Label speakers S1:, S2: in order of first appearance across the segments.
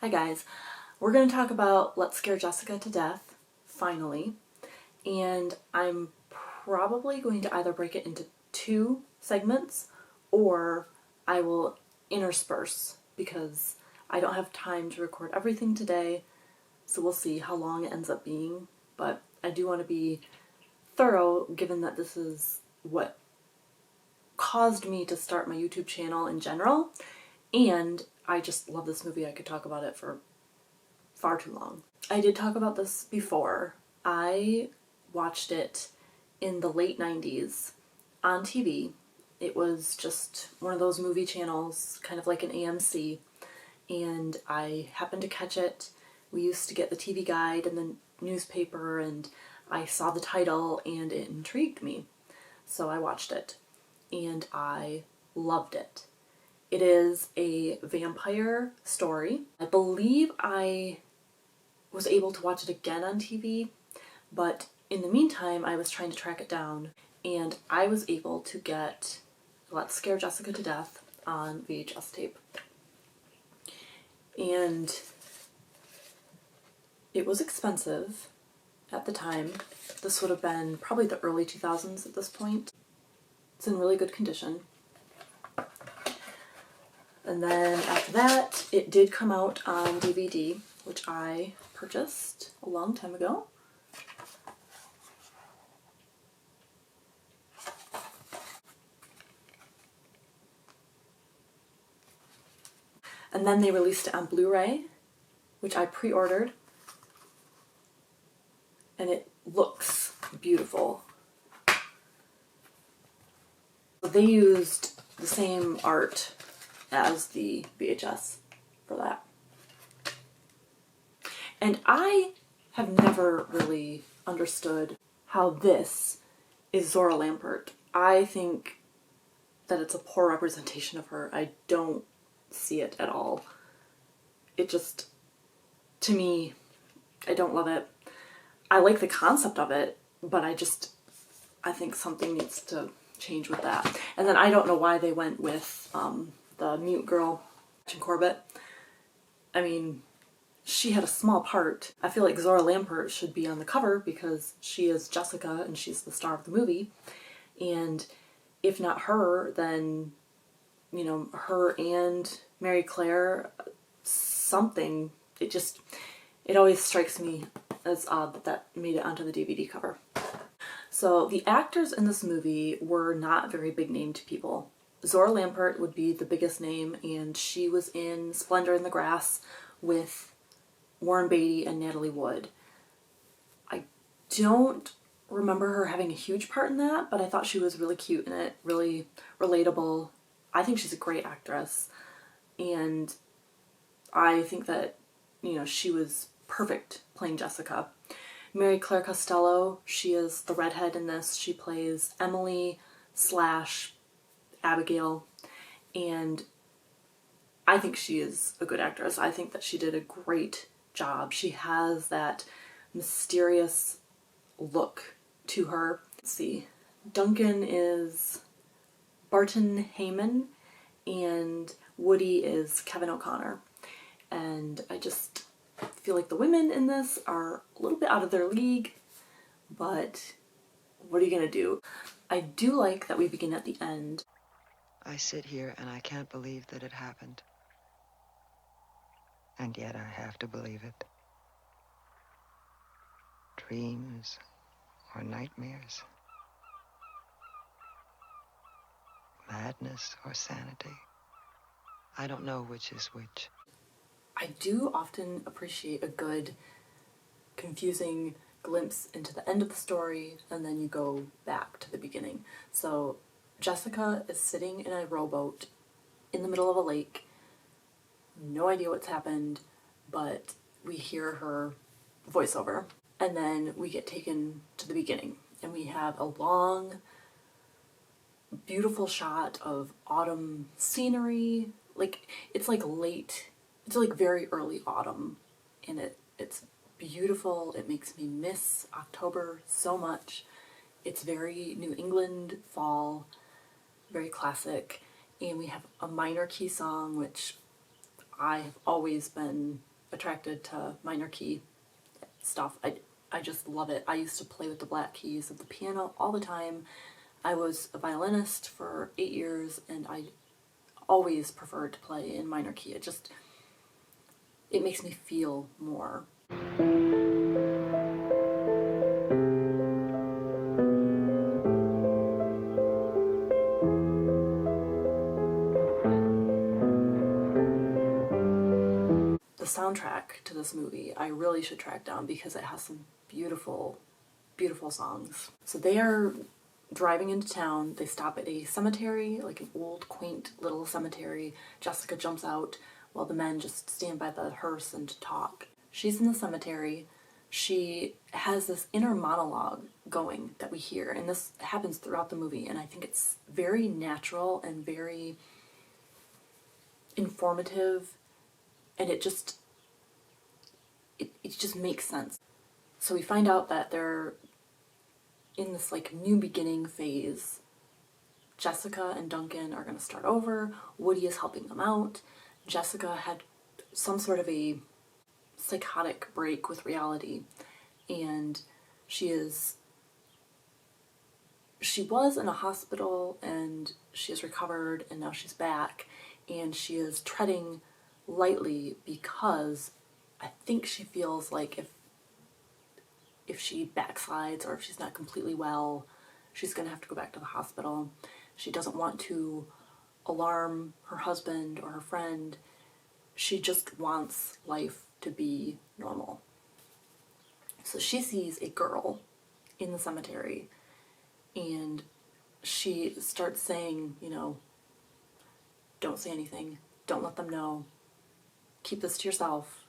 S1: Hi guys, we're going to talk about Let's Scare Jessica to Death, finally, and I'm probably going to either break it into two segments or I will intersperse because I don't have time to record everything today, so we'll see how long it ends up being, but I do want to be thorough given that this is what caused me to start my YouTube channel in general, and I just love this movie. I could talk about it for far too long. I did talk about this before. I watched it in the late 90s on TV. It was just one of those movie channels, kind of like an AMC, and I happened to catch it. We used to get the TV guide and the newspaper, and I saw the title and it intrigued me. So I watched it and I loved it. It is a vampire story. I believe I was able to watch it again on TV, but in the meantime I was trying to track it down and I was able to get Let's Scare Jessica to Death on VHS tape. And it was expensive at the time. This would have been probably the early 2000s at this point. It's in really good condition. And then after that, it did come out on DVD, which I purchased a long time ago. And then they released it on Blu-ray, which I pre-ordered. And it looks beautiful. They used the same art as the VHS for that. And I have never really understood how this is Zohra Lampert. I think that it's a poor representation of her. I don't see it at all. It just, to me, I don't love it. I like the concept of it, but I think something needs to change with that. And then I don't know why they went with the mute girl, Corbett. I mean, she had a small part. I feel like Zohra Lampert should be on the cover because she is Jessica and she's the star of the movie. And if not her, then, you know, her and Mariclare, something. It always strikes me as odd that that made it onto the DVD cover. So the actors in this movie were not very big named people. Zohra Lampert would be the biggest name, and she was in Splendor in the Grass with Warren Beatty and Natalie Wood. I don't remember her having a huge part in that, but I thought she was really cute in it, really relatable. I think she's a great actress, and I think that, you know, she was perfect playing Jessica. Mariclare Costello, she is the redhead in this. She plays Emily / Abigail, and I think she is a good actress. I think that she did a great job. She has that mysterious look to her. Let's see. Duncan is Barton Heyman, and Woody is Kevin O'Connor. And I just feel like the women in this are a little bit out of their league, but what are you gonna do? I do like that we begin at the end.
S2: I sit here and I can't believe that it happened. And yet I have to believe it. Dreams or nightmares. Madness or sanity. I don't know which is which.
S1: I do often appreciate a good, confusing glimpse into the end of the story, and then you go back to the beginning. So Jessica is sitting in a rowboat in the middle of a lake. No idea what's happened, but we hear her voiceover. And then we get taken to the beginning, and we have a long, beautiful shot of autumn scenery. Like, it's like late, it's like very early autumn, and it's beautiful. It makes me miss October so much. It's very New England fall, very classic, and we have a minor key song, which I've always been attracted to minor key stuff. I just love it. I used to play with the black keys of the piano all the time. I was a violinist for 8 years, and I always preferred to play in minor key. It makes me feel more. The soundtrack to this movie I really should track down because it has some beautiful, beautiful songs. So they are driving into town. They stop at a cemetery, like an old, quaint little cemetery. Jessica jumps out while the men just stand by the hearse and talk. She's in the cemetery. She has this inner monologue going that we hear, and this happens throughout the movie, and I think it's very natural and very informative, and it just makes sense. So we find out that they're in this like new beginning phase. Jessica and Duncan are going to start over. Woody is helping them out. Jessica had some sort of a psychotic break with reality, and she was in a hospital, and she has recovered, and now she's back, and she is treading lightly because I think she feels like if she backslides or if she's not completely well, she's going to have to go back to the hospital. She doesn't want to alarm her husband or her friend. She just wants life to be normal. So she sees a girl in the cemetery, and she starts saying, don't say anything, don't let them know, keep this to yourself,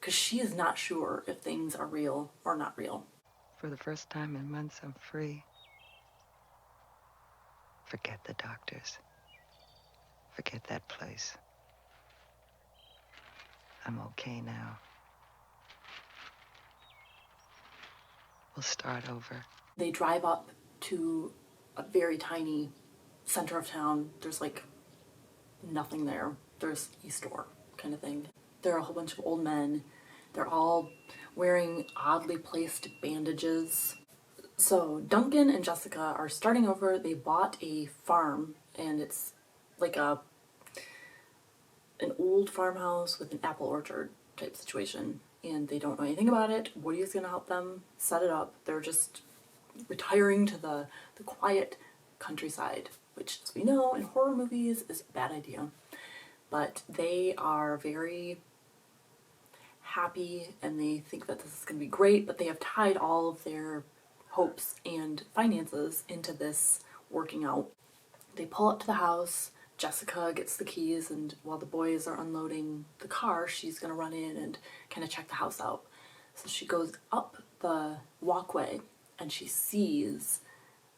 S1: because she is not sure if things are real or not real.
S2: For the first time in months, I'm free. Forget the doctors. Forget that place. I'm okay now. We'll start over.
S1: They drive up to a very tiny center of town. There's like nothing there. There's a store kind of thing. There are a whole bunch of old men. They're all wearing oddly placed bandages. So Duncan and Jessica are starting over. They bought a farm, and it's like an old farmhouse with an apple orchard type situation, and they don't know anything about it. Woody is going to help them set it up. They're just retiring to the quiet countryside, which, as we know, in horror movies is a bad idea. But they are very happy, and they think that this is going to be great, but they have tied all of their hopes and finances into this working out. They pull up to the house. Jessica gets the keys, and while the boys are unloading the car, she's going to run in and kind of check the house out. So she goes up the walkway, and she sees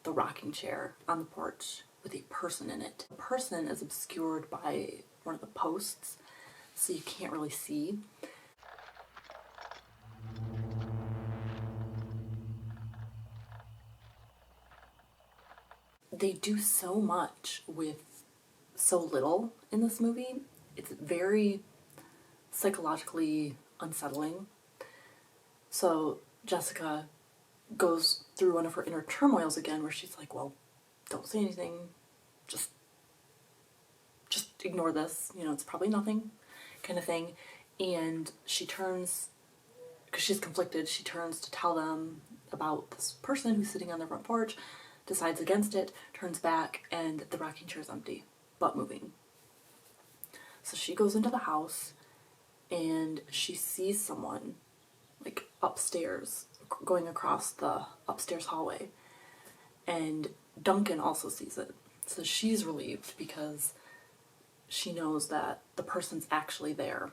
S1: the rocking chair on the porch with a person in it. The person is obscured by one of the posts, so you can't really see. They do so much with so little in this movie. It's very psychologically unsettling. So Jessica goes through one of her inner turmoils again, where she's like, well, don't say anything, just ignore this, it's probably nothing, kind of thing. And she turns, because she's conflicted, she turns to tell them about this person who's sitting on their front porch, decides against it, turns back, and the rocking chair is empty, but moving. So she goes into the house, and she sees someone, like, upstairs, going across the upstairs hallway. And Duncan also sees it. So she's relieved because she knows that the person's actually there.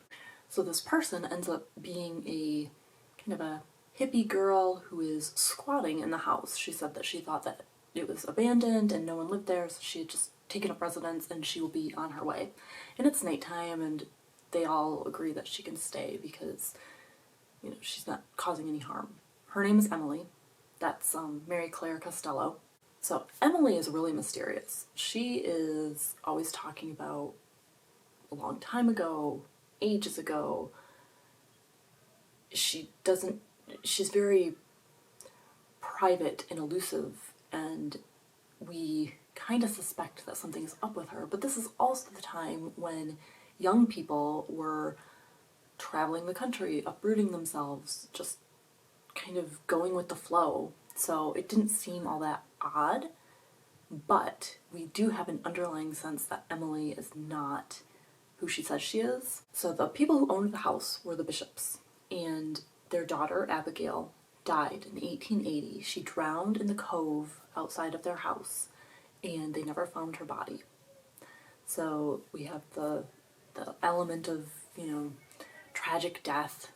S1: So this person ends up being a kind of a hippie girl who is squatting in the house. She said that she thought that it was abandoned and no one lived there, so she had just taken up residence, and she will be on her way. And it's nighttime, and they all agree that she can stay because, she's not causing any harm. Her name is Emily. That's Mariclare Costello. So Emily is really mysterious. She is always talking about a long time ago, ages ago, she's very private and elusive, and we kind of suspect that something's up with her. But this is also the time when young people were traveling the country, uprooting themselves, just kind of going with the flow. So it didn't seem all that odd, but we do have an underlying sense that Emily is not who she says she is. So the people who owned the house were the Bishops, and their daughter, Abigail, died in 1880. She drowned in the Cove outside of their house, and they never found her body. So we have the element of, tragic death.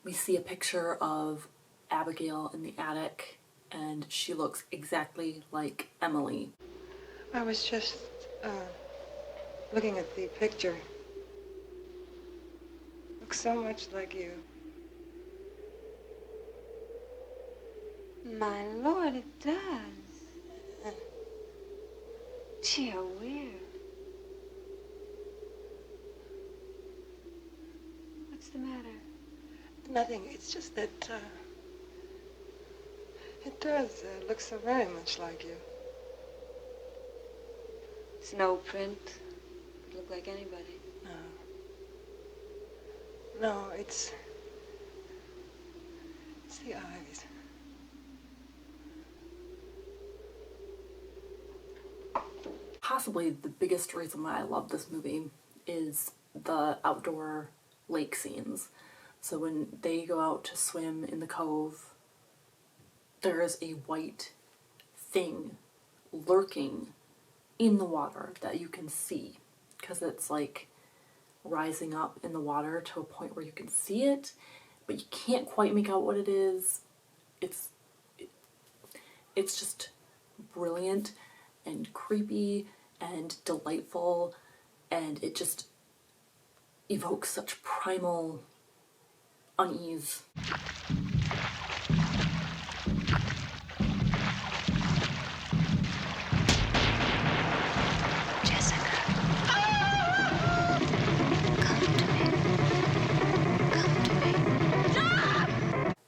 S1: We see a picture of Abigail in the attic, and she looks exactly like Emily.
S2: I was just looking at the picture. Looks so much like you.
S3: My lord, it does. Gee, how weird. What's the matter?
S2: Nothing. It's just that it does look so very much like you.
S3: Snow print. Could look like anybody.
S2: No, it's the eyes.
S1: Possibly the biggest reason why I love this movie is the outdoor lake scenes. So when they go out to swim in the Cove, there is a white thing lurking in the water that you can see, because it's like rising up in the water to a point where you can see it, but you can't quite make out what it is. It's just brilliant and creepy and delightful, and it just evokes such primal unease.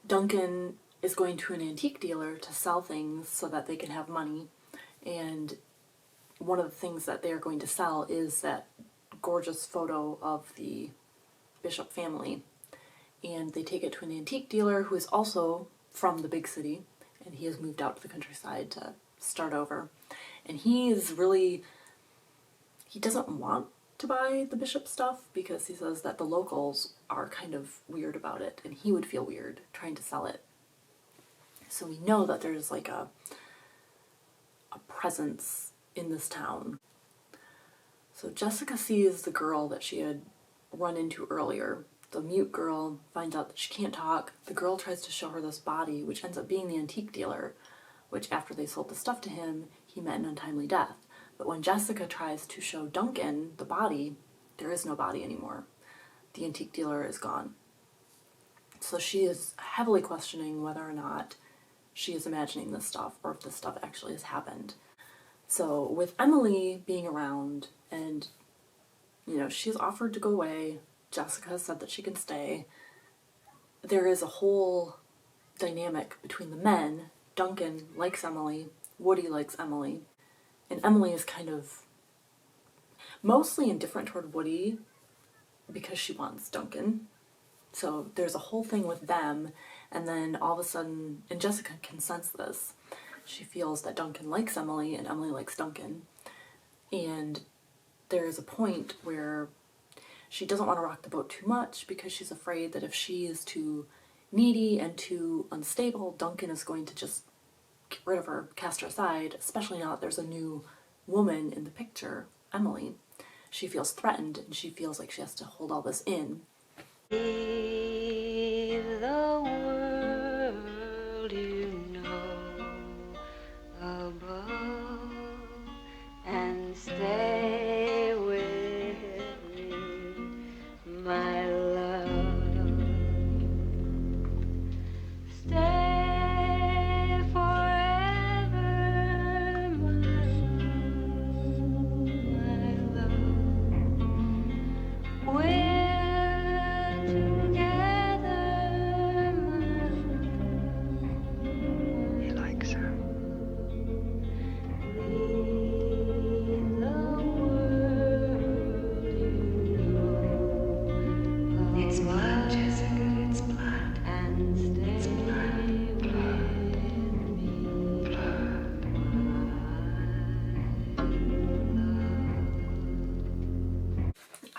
S1: Duncan is going to an antique dealer to sell things so that they can have money, and one of the things that they are going to sell is that gorgeous photo of the Bishop family. And they take it to an antique dealer who is also from the big city, and he has moved out to the countryside to start over. And he doesn't want to buy the Bishop stuff because he says that the locals are kind of weird about it, and he would feel weird trying to sell it. So we know that there's like a presence in this town. So Jessica sees the girl that she had run into earlier. The mute girl finds out that she can't talk. The girl tries to show her this body, which ends up being the antique dealer, which after they sold the stuff to him, he met an untimely death. But when Jessica tries to show Duncan the body, there is no body anymore. The antique dealer is gone. So she is heavily questioning whether or not she is imagining this stuff or if this stuff actually has happened. So with Emily being around and, she's offered to go away, Jessica has said that she can stay, there is a whole dynamic between the men. Duncan likes Emily, Woody likes Emily, and Emily is kind of mostly indifferent toward Woody because she wants Duncan. So there's a whole thing with them, and then all of a sudden, and Jessica can sense this, she feels that Duncan likes Emily and Emily likes Duncan. And there is a point where she doesn't want to rock the boat too much because she's afraid that if she is too needy and too unstable, Duncan is going to just get rid of her, cast her aside, especially now that there's a new woman in the picture, Emily. She feels threatened, and she feels like she has to hold all this in.
S3: Leave the world you know above and stay with me, my love. Stay forever, my love. We'll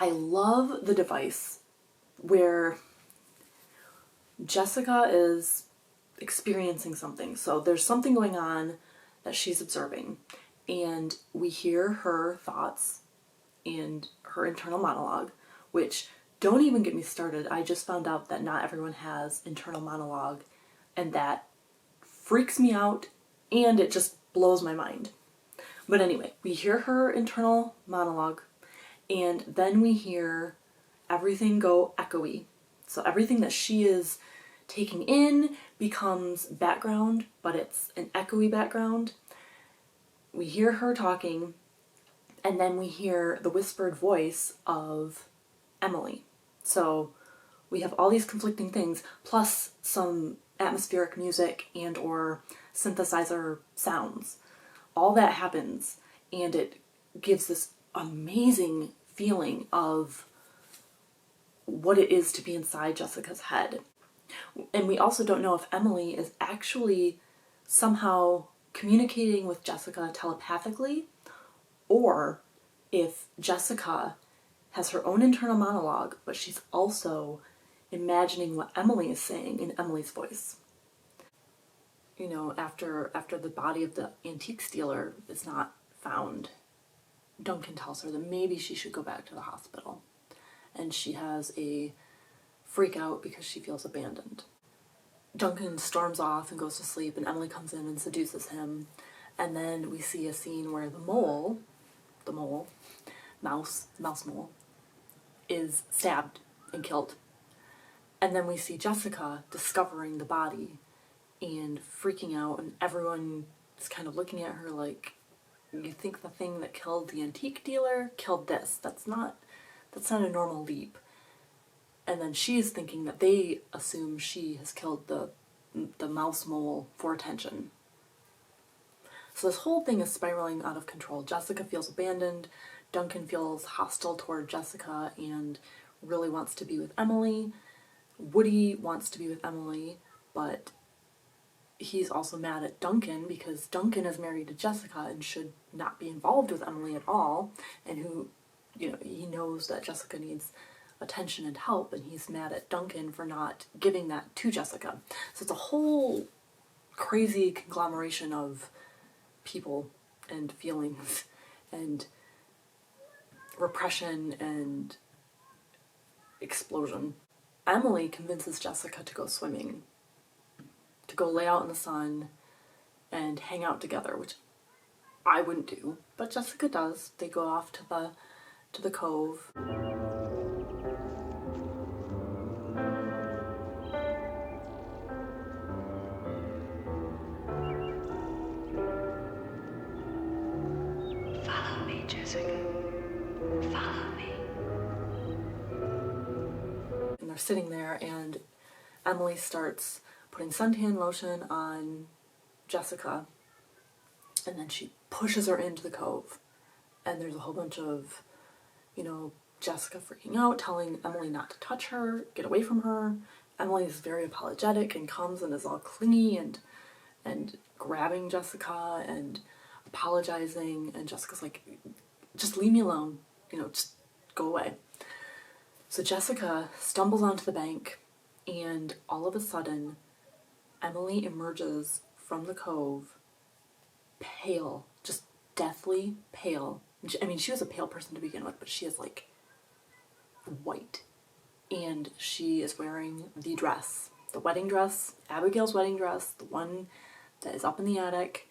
S1: I love the device where Jessica is experiencing something. So there's something going on that she's observing, and we hear her thoughts and her internal monologue, which, don't even get me started. I just found out that not everyone has internal monologue, and that freaks me out, and it just blows my mind. But anyway, we hear her internal monologue, and then we hear everything go echoey. So everything that she is taking in becomes background, but it's an echoey background. We hear her talking, and then we hear the whispered voice of Emily. So we have all these conflicting things, plus some atmospheric music and or synthesizer sounds. All that happens, and it gives this amazing feeling of what it is to be inside Jessica's head. And we also don't know if Emily is actually somehow communicating with Jessica telepathically, or if Jessica has her own internal monologue, but she's also imagining what Emily is saying in Emily's voice. You know, after the body of the antique stealer is not found, Duncan tells her that maybe she should go back to the hospital. And she has a freak out because she feels abandoned. Duncan storms off and goes to sleep, and Emily comes in and seduces him. And then we see a scene where the mouse mole, is stabbed and killed. And then we see Jessica discovering the body and freaking out, and everyone is kind of looking at her like, you think the thing that killed the antique dealer killed this? That's not a normal leap. And then she's thinking that they assume she has killed the mouse mole for attention. So this whole thing is spiraling out of control. Jessica feels abandoned. Duncan feels hostile toward Jessica and really wants to be with Emily. Woody wants to be with Emily, but he's also mad at Duncan because Duncan is married to Jessica and should not be involved with Emily at all, and who, you know, he knows that Jessica needs attention and help, and he's mad at Duncan for not giving that to Jessica. So it's a whole crazy conglomeration of people and feelings and repression and explosion. Emily convinces Jessica to go swimming, to go lay out in the sun and hang out together, which I wouldn't do, but Jessica does. They go off to the Cove.
S3: Follow me, Jessica. Follow me.
S1: And they're sitting there, and Emily starts putting suntan lotion on Jessica, and then she pushes her into the Cove. And there's a whole bunch of, you know, Jessica freaking out, telling Emily not to touch her, get away from her. Emily is very apologetic and comes and is all clingy and grabbing Jessica and apologizing, and Jessica's like, just leave me alone, you know, just go away. So Jessica stumbles onto the bank, and all of a sudden Emily emerges from the Cove, pale, just deathly pale. I mean, she was a pale person to begin with, but she is like white. And she is wearing the dress, the wedding dress, Abigail's wedding dress, the one that is up in the attic.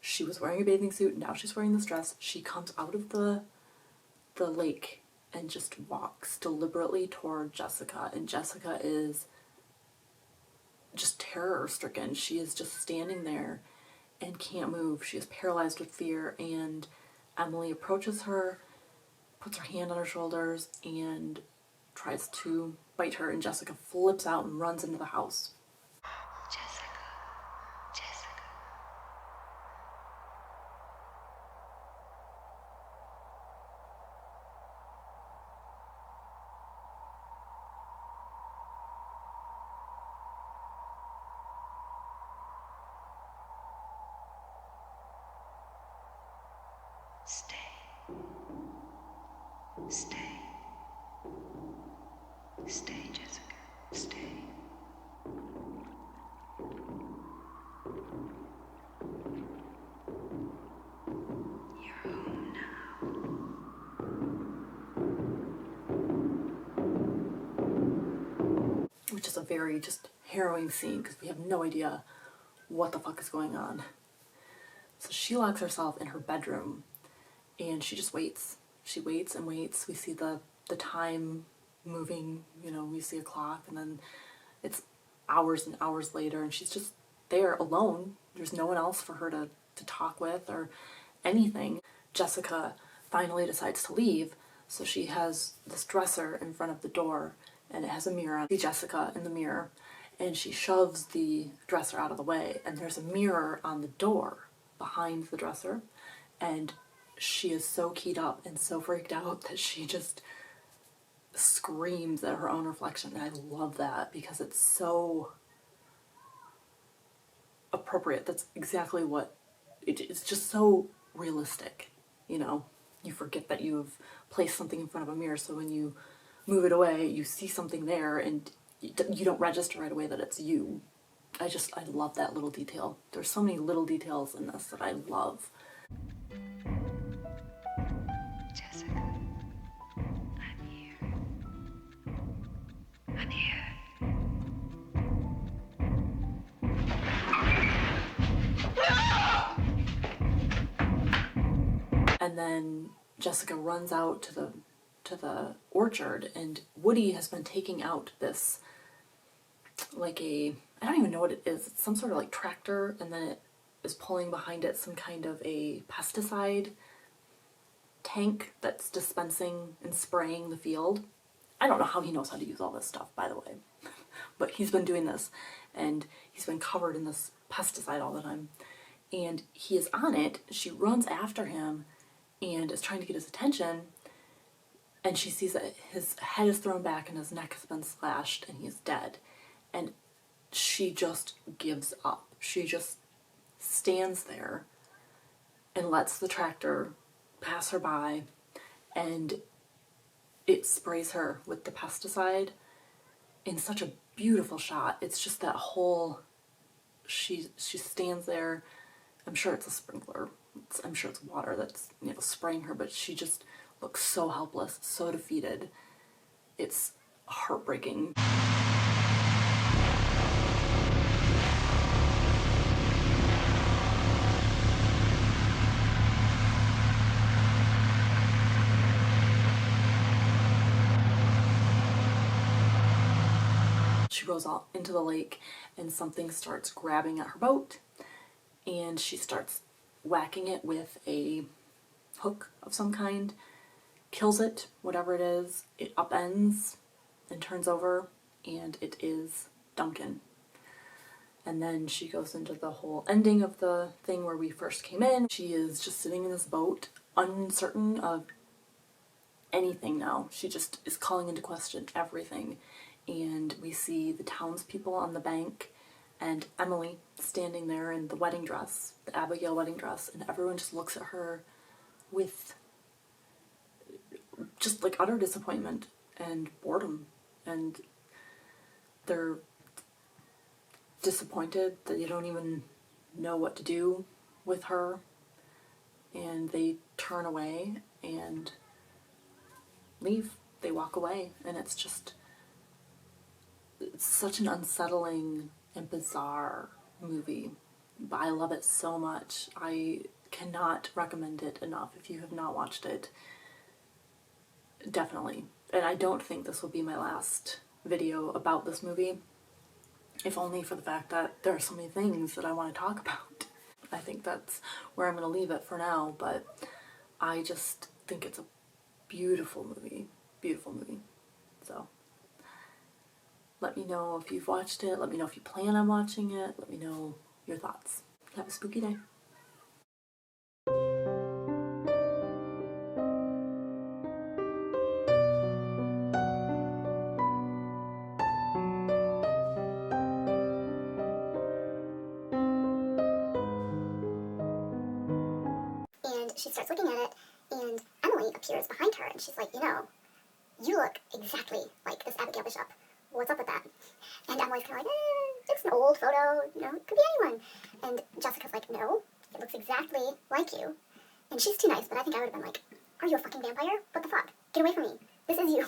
S1: She was wearing a bathing suit, and now she's wearing this dress. She comes out of the lake and just walks deliberately toward Jessica, and Jessica is just terror-stricken. She is just standing there and can't move. She is paralyzed with fear, and Emily approaches her, puts her hand on her shoulders, and tries to bite her, and Jessica flips out and runs into the house.
S3: Jessica. Jessica. Stay. Stay. Stay, Jessica. Stay. You're home now.
S1: Which is a very just harrowing scene because we have no idea what the fuck is going on. So she locks herself in her bedroom and she just waits. She waits and waits. We see the time moving, you know, we see a clock and then it's hours and hours later and she's just there alone. There's no one else for her to talk with or anything. Jessica finally decides to leave, so she has this dresser in front of the door and it has a mirror. I see Jessica in the mirror and she shoves the dresser out of the way and there's a mirror on the door behind the dresser and she is so keyed up and so freaked out that she just screams at her own reflection. And I love that because it's so appropriate. That's exactly what it's just so realistic, you know. You forget that you've placed something in front of a mirror, so when you move it away you see something there and you don't register right away that it's you. I love that little detail. There's so many little details in this that I love.
S3: Jessica, I'm here. I'm here.
S1: And then Jessica runs out to the orchard and Woody has been taking out this like I don't even know what it is. It's some sort of like tractor and then it is pulling behind it some kind of a pesticide tank that's dispensing and spraying the field. I don't know how he knows how to use all this stuff, by the way, but he's been doing this and he's been covered in this pesticide all the time and he is on it. She runs after him and is trying to get his attention and she sees that his head is thrown back and his neck has been slashed and he's dead. And she just gives up. She just stands there and lets the tractor pass her by and it sprays her with the pesticide in such a beautiful shot. It's just that whole, she stands there. I'm sure it's a sprinkler. I'm sure it's water that's, you know, spraying her, but she just looks so helpless, so defeated. It's heartbreaking. She goes out into the lake and something starts grabbing at her boat and she starts whacking it with a hook of some kind, kills it, whatever it is. It upends and turns over and it is Duncan. And then she goes into the whole ending of the thing where we first came in. She is just sitting in this boat, uncertain of anything now. She just is calling into question everything. And we see the townspeople on the bank and Emily standing there in the wedding dress, the Abigail wedding dress, and everyone just looks at her with just like utter disappointment and boredom, and they're disappointed that they don't even know what to do with her, and they turn away and leave. They walk away, and it's such an unsettling and bizarre movie, but I love it so much. I cannot recommend it enough. If you have not watched it, definitely. And I don't think this will be my last video about this movie, if only for the fact that there are so many things that I want to talk about. I think that's where I'm going to leave it for now, but I just think it's a beautiful movie. Beautiful movie. So let me know if you've watched it. Let me know if you plan on watching it. Let me know your thoughts. Have a spooky day.
S4: And she starts looking at it, and Emily appears behind her, and she's like, you know, you look exactly like this Abigail Bishop. What's up with that? And Emily's kind of like, it's an old photo, you know, it could be anyone. And Jessica's like, no, it looks exactly like you. And she's too nice, but I think I would have been like, are you a fucking vampire? What the fuck? Get away from me. This is you.